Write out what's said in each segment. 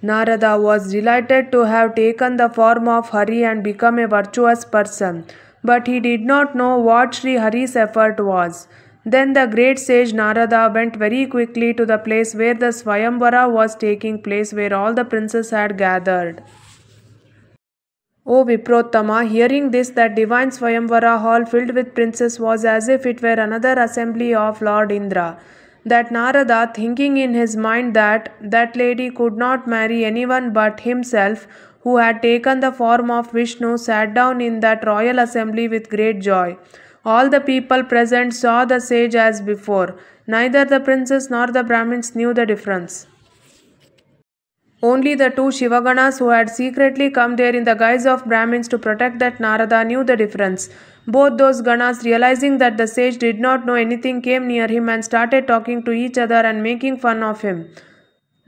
Narada was delighted to have taken the form of Hari and become a virtuous person, but he did not know what Sri Hari's effort was. Then the great sage Narada went very quickly to the place where the Swayamvara was taking place, where all the princes had gathered. O Viprottama, hearing this, that divine Swayamvara hall filled with princes was as if it were another assembly of Lord Indra. That Narada, thinking in his mind that that lady could not marry anyone but himself, who had taken the form of Vishnu, sat down in that royal assembly with great joy. All the people present saw the sage as before. Neither the princes nor the Brahmins knew the difference. Only the two Shivaganas who had secretly come there in the guise of Brahmins to protect that Narada knew the difference. Both those Ganas, realizing that the sage did not know anything, came near him and started talking to each other and making fun of him.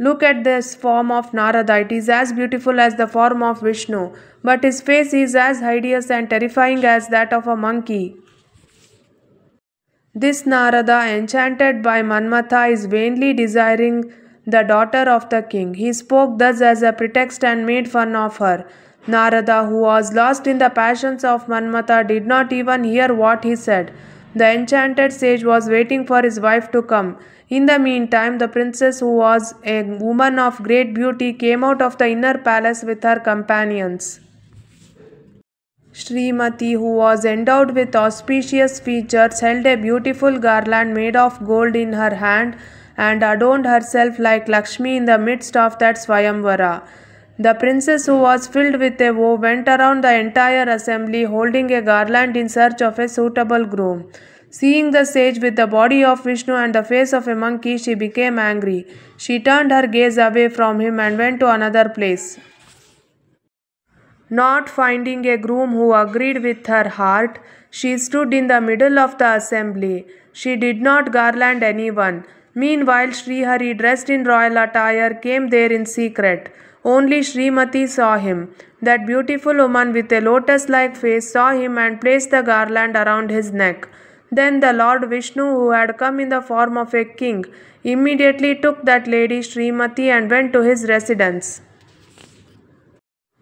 Look at this form of Narada. It is as beautiful as the form of Vishnu, but his face is as hideous and terrifying as that of a monkey. This Narada, enchanted by Manmatha, is vainly desiring the daughter of the king. He spoke thus as a pretext and made fun of her. Narada, who was lost in the passions of Manmatha, did not even hear what he said. The enchanted sage was waiting for his wife to come. In the meantime, the princess, who was a woman of great beauty, came out of the inner palace with her companions. Srimati, who was endowed with auspicious features, held a beautiful garland made of gold in her hand and adorned herself like Lakshmi in the midst of that Swayamvara. The princess, who was filled with a woe, went around the entire assembly holding a garland in search of a suitable groom. Seeing the sage with the body of Vishnu and the face of a monkey, she became angry. She turned her gaze away from him and went to another place. Not finding a groom who agreed with her heart, she stood in the middle of the assembly. She did not garland anyone. Meanwhile, Srihari, dressed in royal attire, came there in secret. Only Srimati saw him. That beautiful woman with a lotus-like face saw him and placed the garland around his neck. Then the Lord Vishnu, who had come in the form of a king, immediately took that lady Srimati and went to his residence.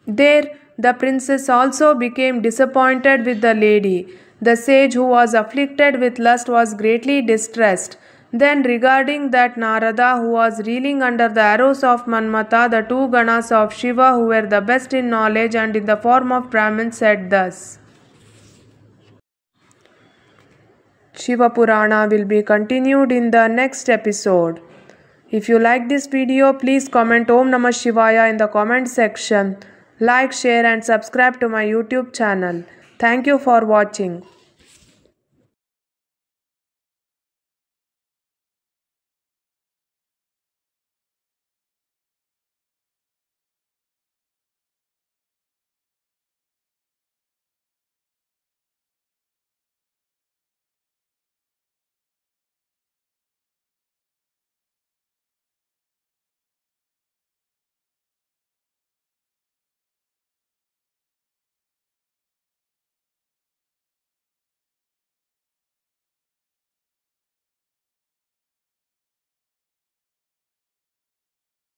There, the princess also became disappointed with the lady. The sage, who was afflicted with lust, was greatly distressed. Then, regarding that Narada, who was reeling under the arrows of Manmatha, the two Ganas of Shiva, who were the best in knowledge and in the form of Brahmins, said thus. Shiva Purana will be continued in the next episode. If you like this video, please comment Om Namah Shivaya in the comment section. Like, share and subscribe to my YouTube channel. Thank you for watching.